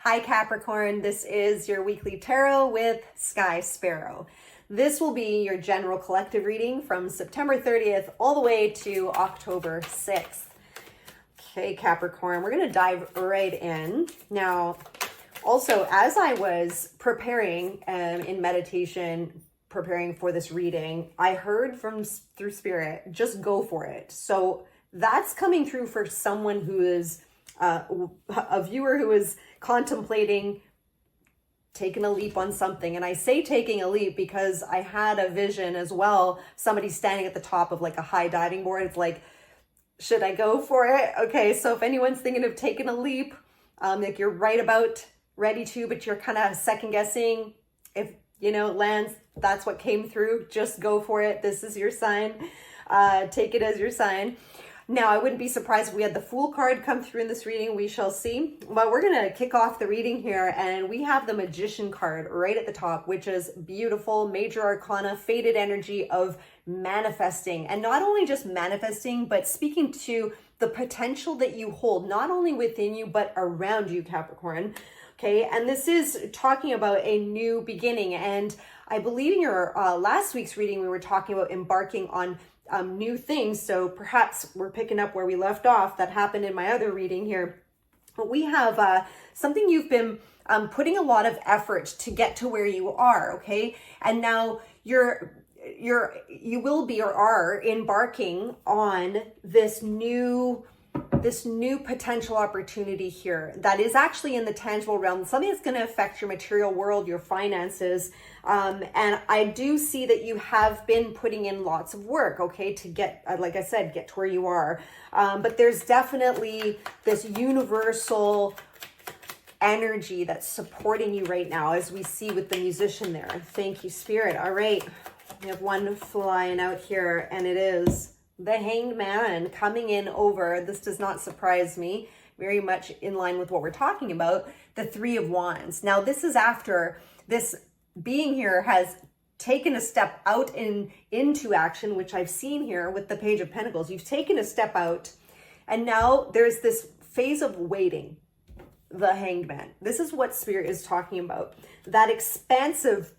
Hi Capricorn, this is your weekly tarot with Sky Sparrow. This will be your general collective reading from September 30th all the way to October 6th. Okay, Capricorn, we're going to dive right in. Now, also, as I was preparing in meditation, preparing for this reading, I heard through Spirit, just go for it. So that's coming through for someone who is a viewer who is contemplating taking a leap on something. And I say taking a leap because I had a vision as well. Somebody standing at the top of like a high diving board. It's like, should I go for it? Okay, so if anyone's thinking of taking a leap, like you're right about ready to, but you're kind of second guessing if, it lands, that's what came through. Just go for it. This is your sign. Take it as your sign. Now, I wouldn't be surprised if we had the Fool card come through in this reading. We shall see. But we're going to kick off the reading here, and we have the Magician card right at the top, which is beautiful, major arcana, faded energy of manifesting. And not only just manifesting, but speaking to the potential that you hold, not only within you, but around you, Capricorn. Okay, and this is talking about a new beginning. And I believe in your last week's reading, we were talking about embarking on new things. So perhaps we're picking up where we left off. That happened in my other reading here. But we have something you've been putting a lot of effort to get to where you are. Okay, and now you will be or are embarking on this new potential opportunity here that is actually in the tangible realm, something that's going to affect your material world, your finances. And I do see that you have been putting in lots of work, okay, to get, like I said, get to where you are. But there's definitely this universal energy that's supporting you right now, as we see with the musician there. Thank you, Spirit. All right, we have one flying out here, and it is the Hanged Man coming in over, this does not surprise me, very much in line with what we're talking about, the Three of Wands. Now, this is after this being here has taken a step out into action, which I've seen here with the Page of Pentacles. You've taken a step out, and now there's this phase of waiting, the Hanged Man. This is what Spirit is talking about, that expansive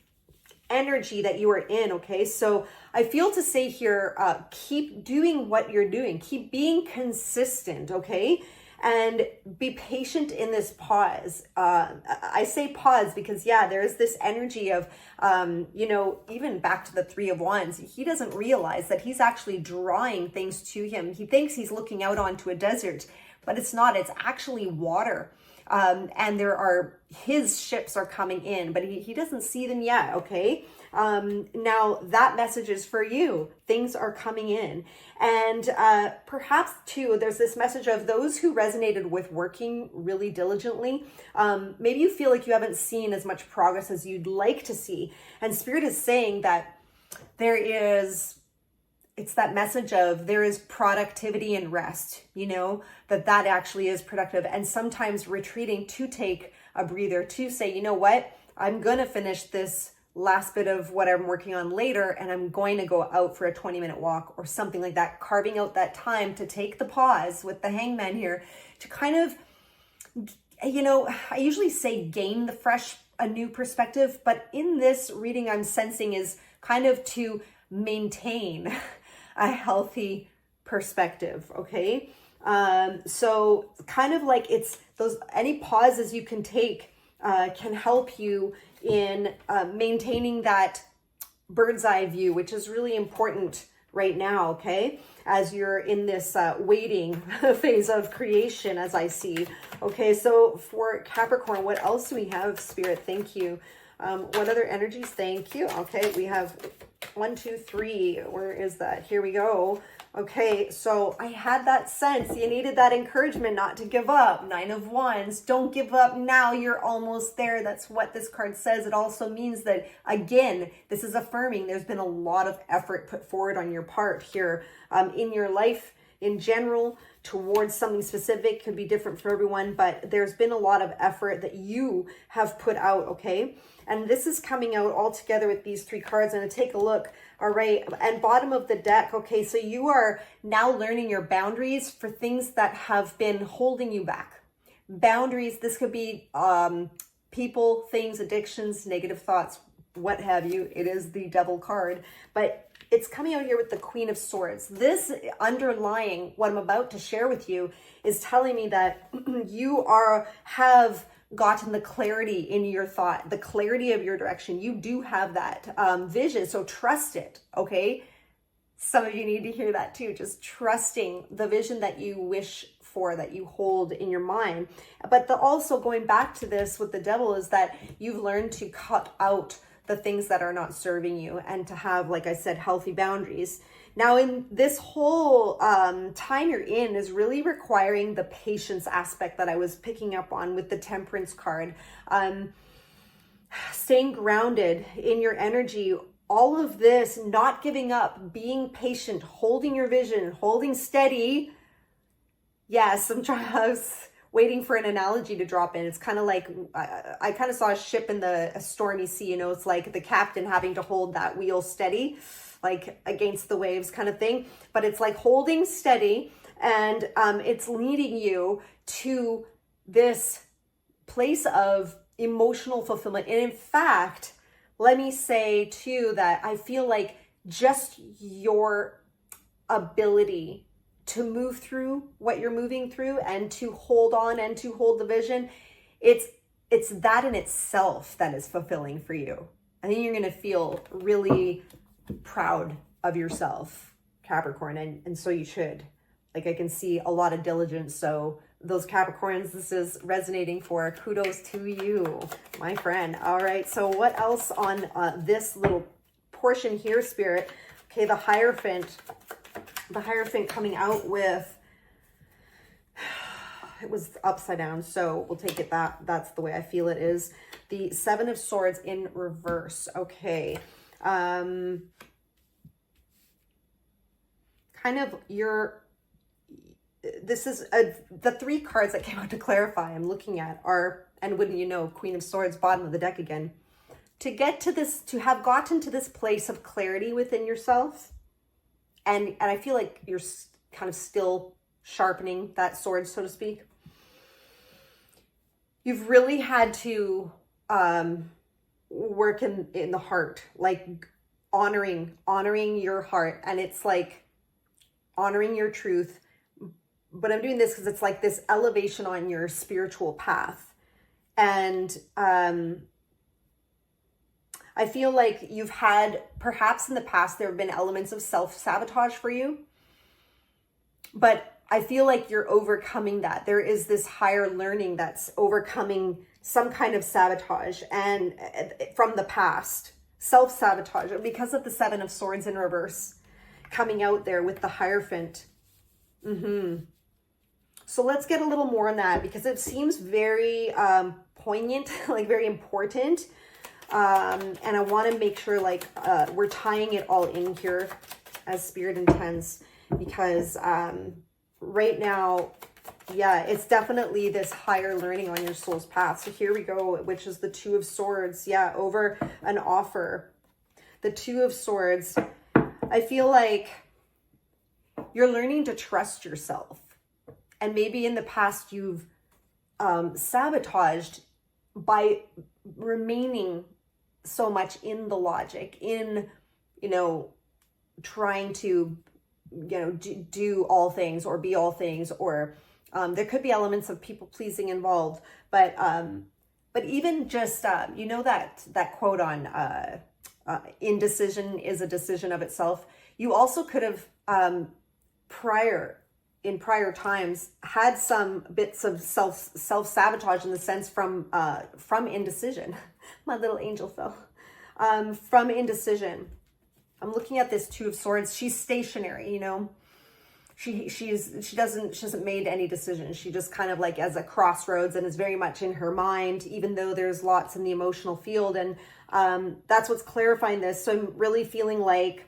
energy that you are in. Okay, so I feel to say here, keep doing what you're doing, keep being consistent, okay, and be patient in this pause. I say pause because there's this energy of even back to the Three of Wands, he doesn't realize that he's actually drawing things to him. He thinks he's looking out onto a desert, but it's not, it's actually water. And his ships are coming in, but he doesn't see them yet, okay? Now that message is for you. Things are coming in. And perhaps too, there's this message of those who resonated with working really diligently. Maybe you feel like you haven't seen as much progress as you'd like to see. And Spirit is saying that it's that message of there is productivity and rest, that actually is productive. And sometimes retreating to take a breather, to say, you know what, I'm going to finish this last bit of what I'm working on later, and I'm going to go out for a 20-minute walk or something like that, carving out that time to take the pause with the Hangman here to kind of, I usually say gain a new perspective, but in this reading I'm sensing is kind of to maintain a healthy perspective, okay? So kind of like it's any pauses you can take can help you in maintaining that bird's eye view, which is really important right now, okay? As you're in this waiting phase of creation, as I see. Okay, so for Capricorn, what else do we have, Spirit? Thank you. What other energies? Thank you. Okay, we have 1, 2, 3. Where is that? Here we go. Okay, so I had that sense. You needed that encouragement not to give up. 9 of Wands. Don't give up now. You're almost there. That's what this card says. It also means that, again, this is affirming there's been a lot of effort put forward on your part here in your life in general towards something specific. Could be different for everyone, but there's been a lot of effort that you have put out, okay? And this is coming out all together with these 3 cards. I'm going to take a look. All right, and bottom of the deck. Okay, so you are now learning your boundaries for things that have been holding you back. boundaries. This could be people, things, addictions, negative thoughts, what have you. It is the Devil card, but it's coming out here with the Queen of Swords. This underlying what I'm about to share with you is telling me that you have gotten the clarity in your thought, the clarity of your direction. You do have that vision, so trust it, okay? Some of you need to hear that too, just trusting the vision that you wish for, that you hold in your mind. But also going back to this with the Devil is that you've learned to cut out the things that are not serving you and to have, like I said, healthy boundaries. Now, in this whole time you're in is really requiring the patience aspect that I was picking up on with the Temperance card. Staying grounded in your energy, all of this, not giving up, being patient, holding your vision, holding steady. Yes, I was waiting for an analogy to drop in. It's kind of like, I kind of saw a ship in a stormy sea, you know, it's like the captain having to hold that wheel steady, like against the waves kind of thing. But it's like holding steady, and it's leading you to this place of emotional fulfillment. And in fact, let me say too that I feel like just your ability to move through what you're moving through and to hold on and to hold the vision, it's that in itself that is fulfilling for you. I think you're going to feel really proud of yourself, Capricorn, and so you should. Like, I can see a lot of diligence. So those Capricorns, this is resonating for. Kudos to you, my friend. All right, so what else on this little portion here, Spirit? Okay, the Hierophant coming out with, it was upside down, so we'll take it that's the way I feel it is. The Seven of Swords in reverse. Okay. Kind of this is the three cards that came out to clarify I'm looking at are, and wouldn't you know, Queen of Swords, bottom of the deck again. To get to this, to have gotten to this place of clarity within yourself, and I feel like you're kind of still sharpening that sword, so to speak. You've really had to work in the heart, like honoring your heart. And it's like honoring your truth. But I'm doing this because it's like this elevation on your spiritual path. And I feel like you've had, perhaps in the past, there have been elements of self-sabotage for you. But I feel like you're overcoming that. There is this higher learning that's overcoming some kind of sabotage and from the past, self-sabotage, because of the Seven of Swords in reverse coming out there with the Hierophant. So let's get a little more on that, because it seems very poignant, like very important. And I want to make sure like we're tying it all in here as Spirit intends, because right now, yeah, it's definitely this higher learning on your soul's path. So here we go, which is the Two of Swords. Yeah, over an offer. The Two of Swords. I feel like you're learning to trust yourself. And maybe in the past you've sabotaged by remaining so much in the logic, in, you know, trying to, you know, do all things or be all things, or there could be elements of people pleasing involved, but even just you know that quote on indecision is a decision of itself. You also could have in prior times had some bits of self-sabotage in the sense from indecision. My little angel fell. From indecision. I'm looking at this Two of Swords. She's stationary, you know. She hasn't made any decisions. She just kind of like as a crossroads and is very much in her mind, even though there's lots in the emotional field. And that's what's clarifying this. So I'm really feeling like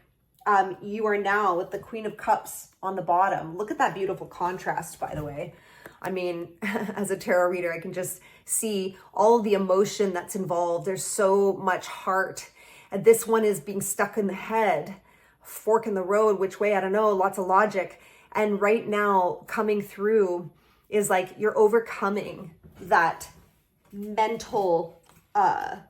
you are now with the Queen of Cups on the bottom. Look at that beautiful contrast, by the way. I mean, as a tarot reader, I can just see all of the emotion that's involved. There's so much heart. And this one is being stuck in the head, fork in the road, which way, I don't know, lots of logic. And right now, coming through is like you're overcoming that mental, can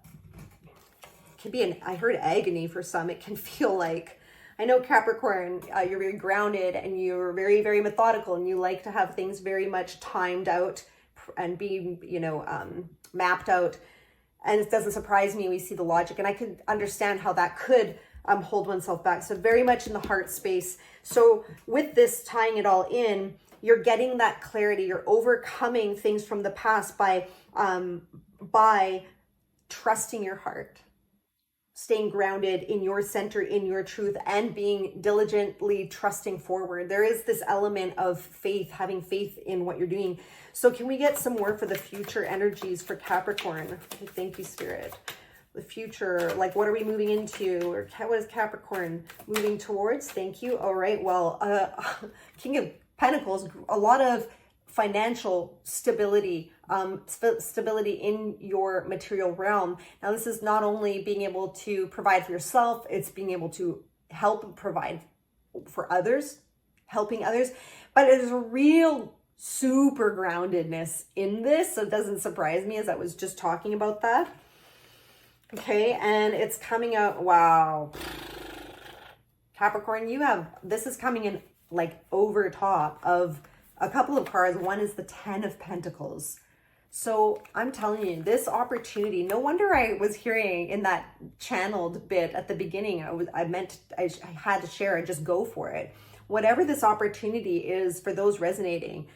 be I heard agony for some. It can feel like, I know Capricorn, you're very grounded and you're very, very methodical and you like to have things very much timed out and be, mapped out. And it doesn't surprise me. We see the logic, and I could understand how that could hold oneself back. So very much in the heart space. So with this, tying it all in, you're getting that clarity. You're overcoming things from the past by trusting your heart, staying grounded in your center, in your truth, and being diligently trusting forward. There is this element of faith, having faith in what you're doing. So can we get some more for the future energies for Capricorn? Thank you, Spirit. The future, like what are we moving into? Or what is Capricorn moving towards? Thank you. All right, well, King of Pentacles, a lot of financial stability, stability in your material realm. Now, this is not only being able to provide for yourself, it's being able to help provide for others, helping others, but there's a real super groundedness in this. So it doesn't surprise me, as I was just talking about that. Okay, and it's coming out, wow. Capricorn, this is coming in like over top of a couple of cards. One is the 10 of Pentacles. So I'm telling you, this opportunity, no wonder I was hearing in that channeled bit at the beginning, I had to share and just go for it. Whatever this opportunity is for those resonating,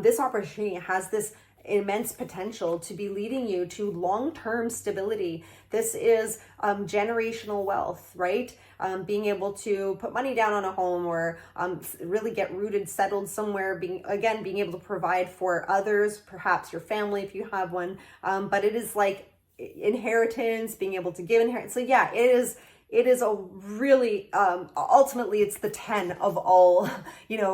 this opportunity has this immense potential to be leading you to long-term stability. This is generational wealth, right? Being able to put money down on a home, or really get rooted, settled somewhere, being able to provide for others, perhaps your family if you have one. But it is like inheritance, being able to give inheritance. So yeah, it is a really, ultimately it's the 10 of all,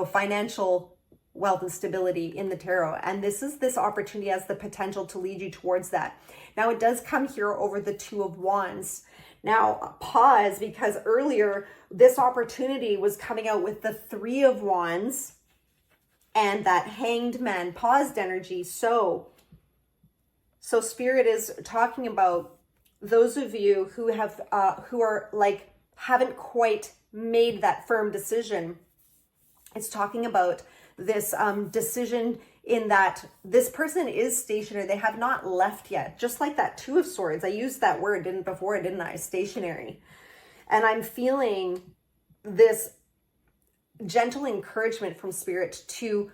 financial wealth and stability in the tarot. And this opportunity has the potential to lead you towards that. Now it does come here over the 2 of Wands. Now pause, because earlier this opportunity was coming out with the 3 of Wands and that Hanged Man paused energy. So Spirit is talking about those of you who are like, haven't quite made that firm decision. It's talking about this decision in that this person is stationary. They have not left yet. Just like that 2 of Swords. I used that word, didn't I? Stationary. And I'm feeling this gentle encouragement from Spirit to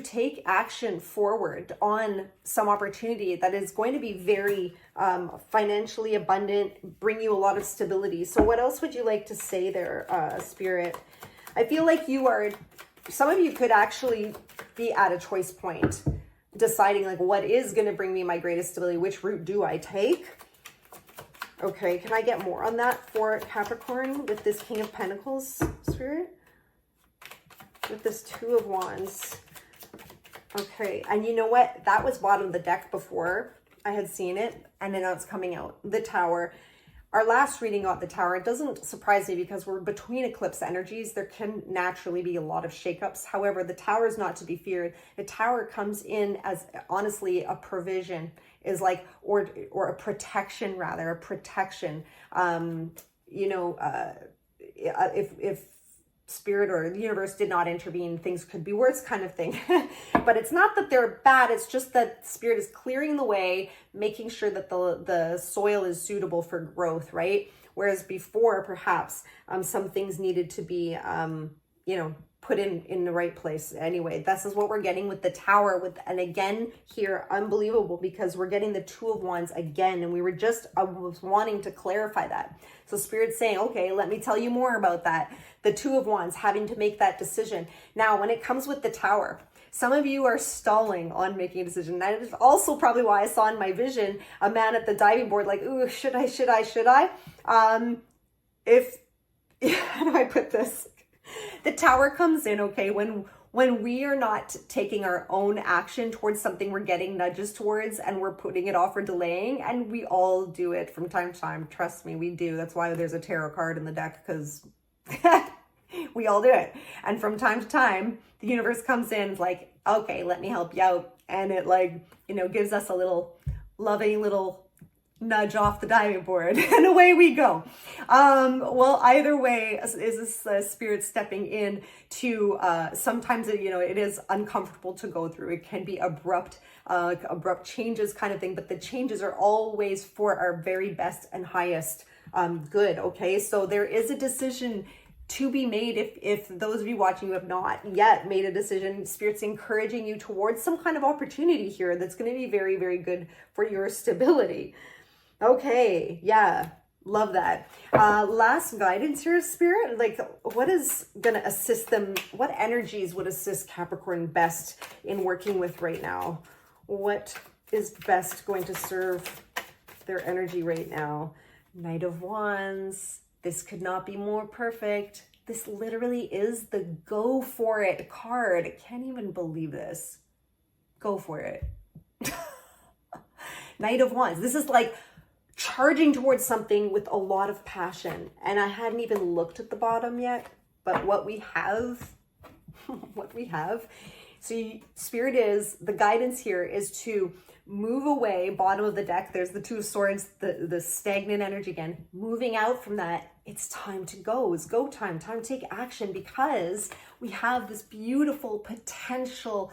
take action forward on some opportunity that is going to be very financially abundant, bring you a lot of stability. So what else would you like to say there, Spirit? I feel like some of you could actually be at a choice point, deciding like, what is going to bring me my greatest stability? Which route do I take? Okay, can I get more on that for Capricorn with this King of Pentacles, Spirit? With this 2 of Wands. Okay, and you know what? That was bottom of the deck before I had seen it, and then now it's coming out. The Tower. Our last reading got the Tower. It doesn't surprise me because we're between eclipse energies. There can naturally be a lot of shakeups. However, the Tower is not to be feared. The Tower comes in as honestly a provision, is like, or a protection rather, a protection. If Spirit or the universe did not intervene, things could be worse, kind of thing. But it's not that they're bad, it's just that Spirit is clearing the way, making sure that the soil is suitable for growth, right? Whereas before, perhaps some things needed to be put in the right place. Anyway, this is what we're getting with the Tower, and again here, unbelievable, because we're getting the 2 of Wands again, and I was wanting to clarify that. So Spirit's saying, okay, let me tell you more about that. The 2 of Wands, having to make that decision. Now, when it comes with the Tower, some of you are stalling on making a decision. That is also probably why I saw in my vision a man at the diving board like, ooh, should I? How do I put this? The Tower comes in, okay, when we are not taking our own action towards something we're getting nudges towards, and we're putting it off or delaying, and we all do it from time to time. Trust me, we do. That's why there's a tarot card in the deck, because We all do it. And from time to time, the universe comes in, it's like, okay, let me help you out. And it like, gives us a little loving little nudge off the diving board and away we go. Well, either way, is this spirit stepping in to, sometimes it is uncomfortable to go through. It can be abrupt changes kind of thing, but the changes are always for our very best and highest good. Okay. So there is a decision to be made. If those of you watching who have not yet made a decision, Spirit's encouraging you towards some kind of opportunity here that's going to be very, very good for your stability. Okay, yeah, love that. Last guidance here, Spirit, like what is going to assist them? What energies would assist Capricorn best in working with right now? What is best going to serve their energy right now? Knight of Wands. This could not be more perfect. This literally is the go for it card. I can't even believe this. Go for it. Knight of Wands. This is like charging towards something with a lot of passion. And I hadn't even looked at the bottom yet, but what we have, so Spirit is, the guidance here is to move away, bottom of the deck, there's the Two of Swords, the stagnant energy again, moving out from that. It's time to go. It's go time to take action, because we have this beautiful potential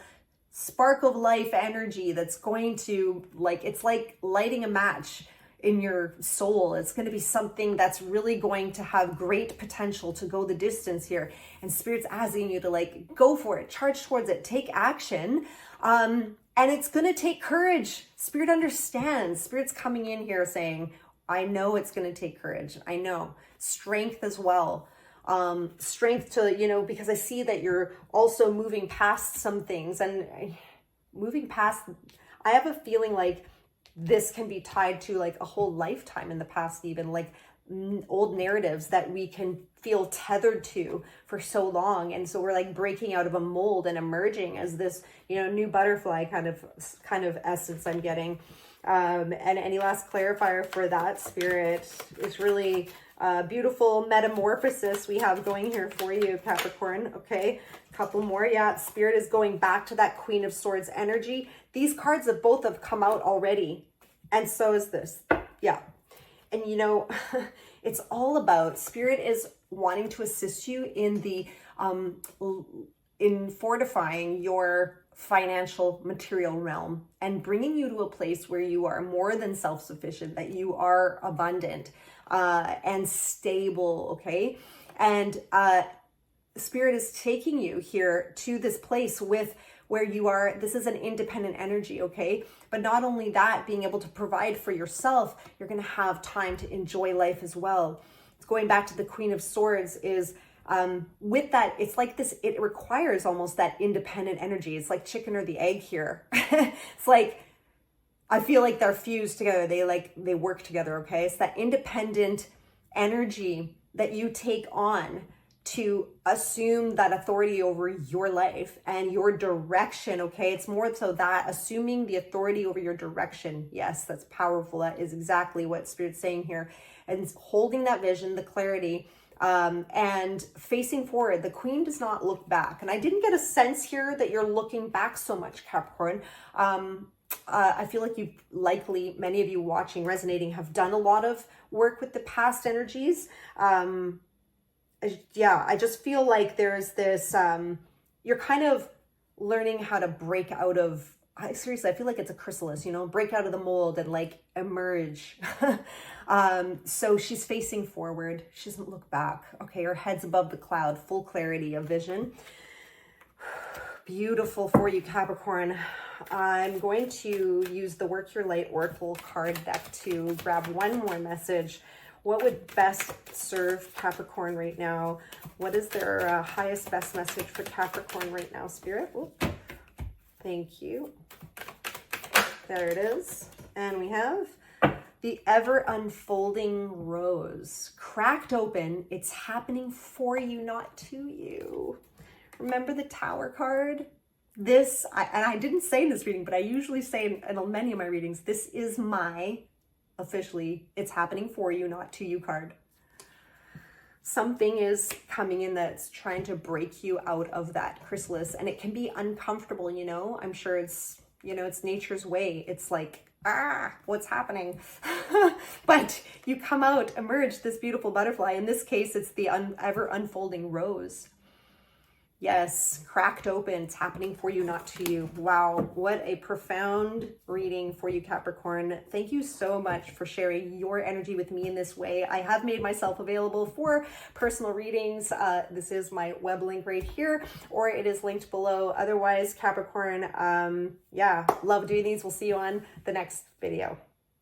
spark of life energy that's going to, like, it's like lighting a match in your soul. It's going to be something that's really going to have great potential to go the distance here. And Spirit's asking you to like go for it, charge towards it, take action. And it's going to take courage. Spirit understands. Spirit's coming in here saying, I know it's going to take courage. I know. Strength as well. Strength to, because I see that you're also moving past some things and moving past, I have a feeling like this can be tied to like a whole lifetime in the past, even like old narratives that we can feel tethered to for so long. And so we're like breaking out of a mold and emerging as this, new butterfly kind of essence I'm getting. And any last clarifier for that, Spirit? It's really beautiful metamorphosis we have going here for you, Capricorn. Okay, a couple more. Yeah, Spirit is going back to that Queen of Swords energy. These cards have both come out already, and so is this. Yeah, and it's all about, Spirit is wanting to assist you in the in fortifying your financial material realm and bringing you to a place where you are more than self-sufficient, that you are abundant and stable. Okay, and Spirit is taking you here to this place with where you are. This is an independent energy. Okay, but not only that, being able to provide for yourself, you're going to have time to enjoy life as well. It's going back to the Queen of Swords is with that, it's like this, it requires almost that independent energy. It's like chicken or the egg here. It's like, I feel like they're fused together. They work together. Okay. It's that independent energy that you take on to assume that authority over your life and your direction. Okay. It's more so that assuming the authority over your direction. Yes, that's powerful. That is exactly what Spirit's saying here. And holding that vision, the clarity, and facing forward. The Queen does not look back. And I didn't get a sense here that you're looking back so much, Capricorn. I feel like many of you watching, resonating, have done a lot of work with the past energies. I just feel like there's this, you're kind of learning how to break out of, seriously, I feel like it's a chrysalis, break out of the mold and like emerge. So she's facing forward. She doesn't look back. Okay. Her head's above the cloud, full clarity of vision. Beautiful for you, Capricorn. I'm going to use the Work Your Light Oracle card deck to grab one more message. What would best serve Capricorn right now? What is their highest, best message for Capricorn right now, Spirit? Oop. Thank you. There it is. And we have the ever unfolding rose. Cracked open. It's happening for you, not to you. Remember the Tower card? This, and I didn't say in this reading, but I usually say in many of my readings, this is my officially, it's happening for you, not to you card. something is coming in that's trying to break you out of that chrysalis, and it can be uncomfortable, you know. I'm sure it's, you know, it's nature's way. It's like, what's happening? But you come out, emerge this beautiful butterfly. In this case, it's the ever unfolding rose. Yes, cracked open. It's happening for you, not to you. Wow, what a profound reading for you, Capricorn. Thank you so much for sharing your energy with me in this way. I have made myself available for personal readings. This is my web link right here, or it is linked below. Otherwise, Capricorn, yeah, love doing these. We'll see you on the next video.